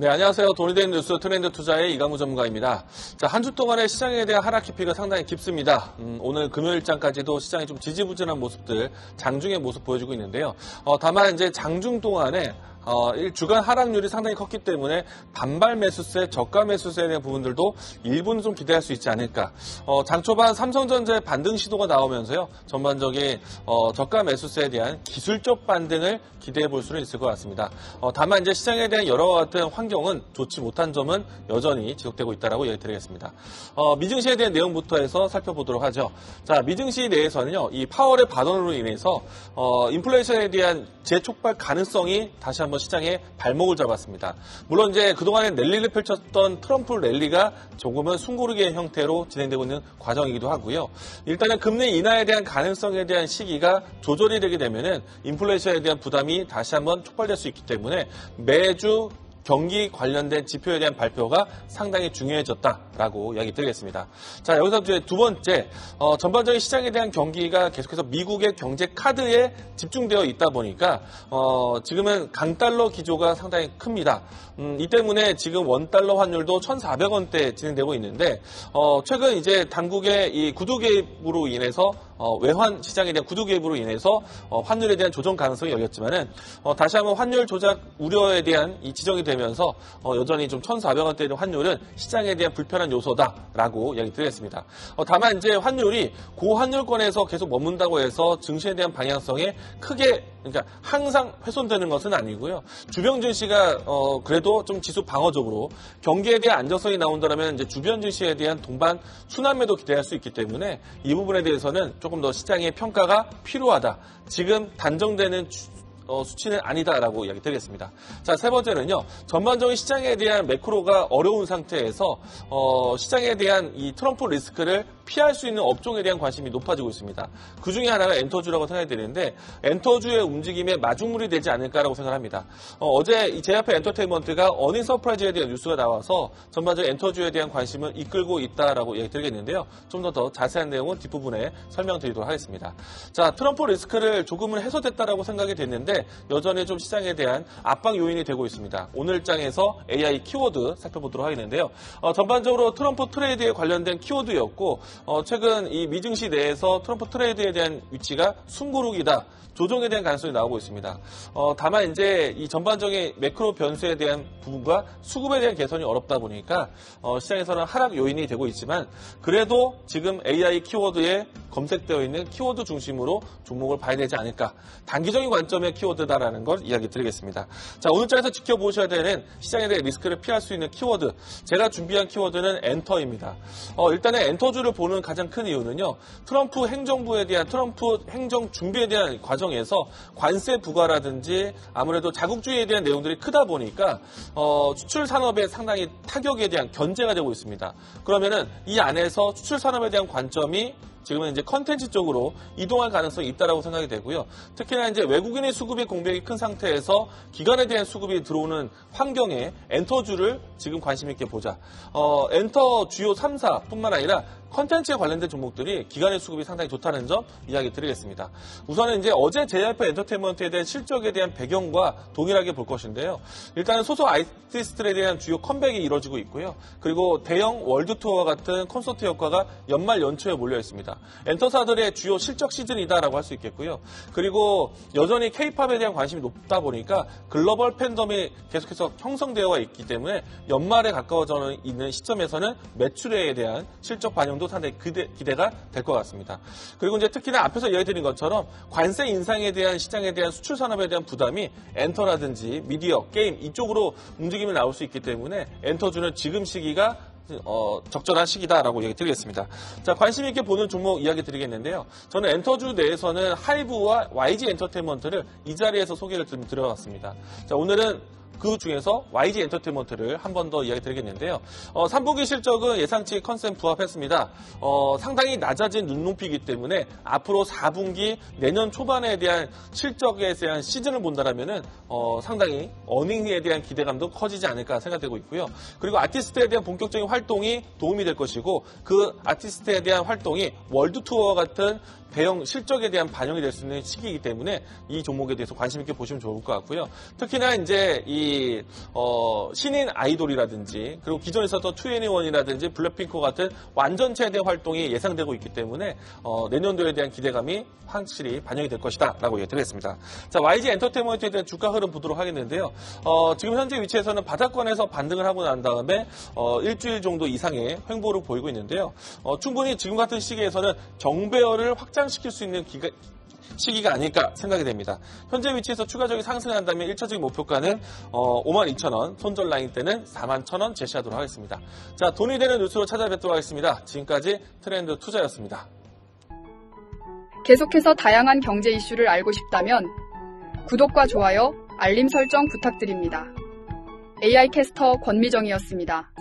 네, 안녕하세요. 돈이 되는 뉴스 트렌드 투자의 이강우 전문가입니다. 자, 한 주 동안의 시장에 대한 하락 깊이가 상당히 깊습니다. 오늘 금요일장까지도 시장이 좀 지지부진한 모습들, 장중의 모습 보여주고 있는데요. 다만 이제 장중 동안에 주간 하락률이 상당히 컸기 때문에 반발 매수세, 저가 매수세에 대한 부분들도 일부는 좀 기대할 수 있지 않을까. 장 초반 삼성전자의 반등 시도가 나오면서요. 전반적인 저가 매수세에 대한 기술적 반등을 기대해 볼 수는 있을 것 같습니다. 다만 이제 시장에 대한 여러 같은 환경은 좋지 못한 점은 여전히 지속되고 있다라고 얘기드리겠습니다. 미증시에 대한 내용부터 해서 살펴보도록 하죠. 자, 미증시 내에서는요. 이 파월의 발언으로 인해서 인플레이션에 대한 재촉발 가능성이 다시 한번 시장에 발목을 잡았습니다. 물론 이제 그동안에 랠리를 펼쳤던 트럼프 랠리가 조금은 숨고르기의 형태로 진행되고 있는 과정이기도 하고요. 일단은 금리 인하에 대한 가능성에 대한 시기가 조절이 되게 되면은 인플레이션에 대한 부담이 다시 한번 촉발될 수 있기 때문에 매주 경기 관련된 지표에 대한 발표가 상당히 중요해졌다라고 이야기 드리겠습니다. 자, 여기서 이제 두 번째, 전반적인 시장에 대한 경기가 계속해서 미국의 경제 카드에 집중되어 있다 보니까, 지금은 강달러 기조가 상당히 큽니다. 이 때문에 지금 원달러 환율도 1,400원대 진행되고 있는데, 최근 이제 당국의 이 구두 개입으로 인해서 외환 시장에 대한 구두 개입으로 인해서 환율에 대한 조정 가능성이 열렸지만은 다시 한번 환율 조작 우려에 대한 이 지적이 되면서 여전히 좀 1,400원대의 환율은 시장에 대한 불편한 요소다라고 이야기 드리겠습니다. 다만 이제 환율이 고환율권에서 계속 머문다고 해서 증시에 대한 방향성에 크게 그러니까 항상 훼손되는 것은 아니고요. 주변 증시가 그래도 좀 지수 방어적으로 경기에 대한 안정성이 나온다면 이제 주변 증시에 대한 동반 순환매도 기대할 수 있기 때문에 이 부분에 대해서는 조금 더 시장의 평가가 필요하다. 지금 단정되는 수치는 아니다라고 이야기 드리겠습니다. 자, 세 번째는요. 전반적인 시장에 대한 매크로가 어려운 상태에서 시장에 대한 이 트럼프 리스크를 피할 수 있는 업종에 대한 관심이 높아지고 있습니다. 그 중에 하나가 엔터주라고 생각이 되는데 엔터주의 움직임에 마중물이 되지 않을까라고 생각합니다. 어제 이 제야페 엔터테인먼트가 어닝 서프라이즈에 대한 뉴스가 나와서 전반적인 엔터주에 대한 관심을 이끌고 있다라고 얘기 드리겠는데요. 좀 더 자세한 내용은 뒷부분에 설명드리도록 하겠습니다. 자, 트럼프 리스크를 조금은 해소됐다라고 생각이 됐는데 여전히 좀 시장에 대한 압박 요인이 되고 있습니다. 오늘 장에서 AI 키워드 살펴보도록 하겠는데요. 전반적으로 트럼프 트레이드에 관련된 키워드였고 최근 이 미증시 내에서 트럼프 트레이드에 대한 위치가 숨고르기다. 조정에 대한 가능성이 나오고 있습니다. 다만 이제 이 전반적인 매크로 변수에 대한 부분과 수급에 대한 개선이 어렵다 보니까 시장에서는 하락 요인이 되고 있지만 그래도 지금 AI 키워드에 검색되어 있는 키워드 중심으로 종목을 봐야 되지 않을까. 단기적인 관점의 키워드다라는 걸 이야기 드리겠습니다. 자, 오늘 장에서 지켜보셔야 되는 시장에 대한 리스크를 피할 수 있는 키워드. 제가 준비한 키워드는 엔터입니다. 일단은 엔터주를 보는 가장 큰 이유는요. 트럼프 행정부에 대한 트럼프 행정 준비에 대한 과정에서 관세 부과라든지 아무래도 자국주의에 대한 내용들이 크다 보니까 수출 산업에 상당히 타격에 대한 견제가 되고 있습니다. 그러면은 이 안에서 수출 산업에 대한 관점이 지금은 이제 컨텐츠 쪽으로 이동할 가능성이 있다라고 생각이 되고요. 특히나 이제 외국인의 수급의 공백이 큰 상태에서 기관에 대한 수급이 들어오는 환경에 엔터주를 지금 관심 있게 보자. 엔터 주요 3사뿐만 아니라 컨텐츠에 관련된 종목들이 기관의 수급이 상당히 좋다는 점 이야기 드리겠습니다. 우선은 이제 어제 JYP 엔터테인먼트에 대한 실적에 대한 배경과 동일하게 볼 것인데요. 일단은 소속 아티스트에 대한 주요 컴백이 이루어지고 있고요. 그리고 대형 월드 투어와 같은 콘서트 효과가 연말 연초에 몰려 있습니다. 엔터사들의 주요 실적 시즌이다라고 할 수 있겠고요. 그리고 여전히 K-팝에 대한 관심이 높다 보니까 글로벌 팬덤이 계속해서 형성되어 있기 때문에 연말에 가까워져 있는 시점에서는 매출에 대한 실적 반영도 상당히 기대가 될 것 같습니다. 그리고 이제 특히나 앞에서 이야기드린 것처럼 관세 인상에 대한 시장에 대한 수출 산업에 대한 부담이 엔터라든지 미디어, 게임 이쪽으로 움직임이 나올 수 있기 때문에 엔터주는 지금 시기가 적절한 시기다라고 얘기 드리겠습니다. 자, 관심 있게 보는 종목 이야기 드리겠는데요. 저는 엔터주 내에서는 하이브와 YG 엔터테인먼트를 이 자리에서 소개를 좀 드려봤습니다. 자, 오늘은 그 중에서 YG 엔터테인먼트를 한 번 더 이야기 드리겠는데요. 3분기 실적은 예상치 컨센 부합했습니다. 상당히 낮아진 눈높이이기 때문에 앞으로 4분기 내년 초반에 대한 실적에 대한 시즌을 본다라면은 상당히 어닝에 대한 기대감도 커지지 않을까 생각되고 있고요. 그리고 아티스트에 대한 본격적인 활동이 도움이 될 것이고 그 아티스트에 대한 활동이 월드 투어와 같은 대형 실적에 대한 반영이 될 수 있는 시기이기 때문에 이 종목에 대해서 관심 있게 보시면 좋을 것 같고요. 특히나 이제 이 신인 아이돌이라든지 그리고 기존에 있었던 2NE1이라든지 블랙핑크 같은 완전체 대 활동이 예상되고 있기 때문에 내년도에 대한 기대감이 확실히 반영이 될 것이다라고 얘기드리겠습니다. 자, YG 엔터테인먼트에 대한 주가 흐름 보도록 하겠는데요. 지금 현재 위치에서는 바닥권에서 반등을 하고 난 다음에 일주일 정도 이상의 횡보를 보이고 있는데요. 충분히 지금 같은 시기에서는 정배열을 확장시킬 수 있는 시기가 아닐까 생각이 됩니다. 현재 위치에서 추가적인 상승한다면 1차적인 목표가는 52,000원, 손절 라인 때는 41,000원 제시하도록 하겠습니다. 자, 돈이 되는 뉴스로 찾아뵙도록 하겠습니다. 지금까지 트렌드 투자였습니다. 계속해서 다양한 경제 이슈를 알고 싶다면 구독과 좋아요, 알림 설정 부탁드립니다. AI 캐스터 권미정이었습니다.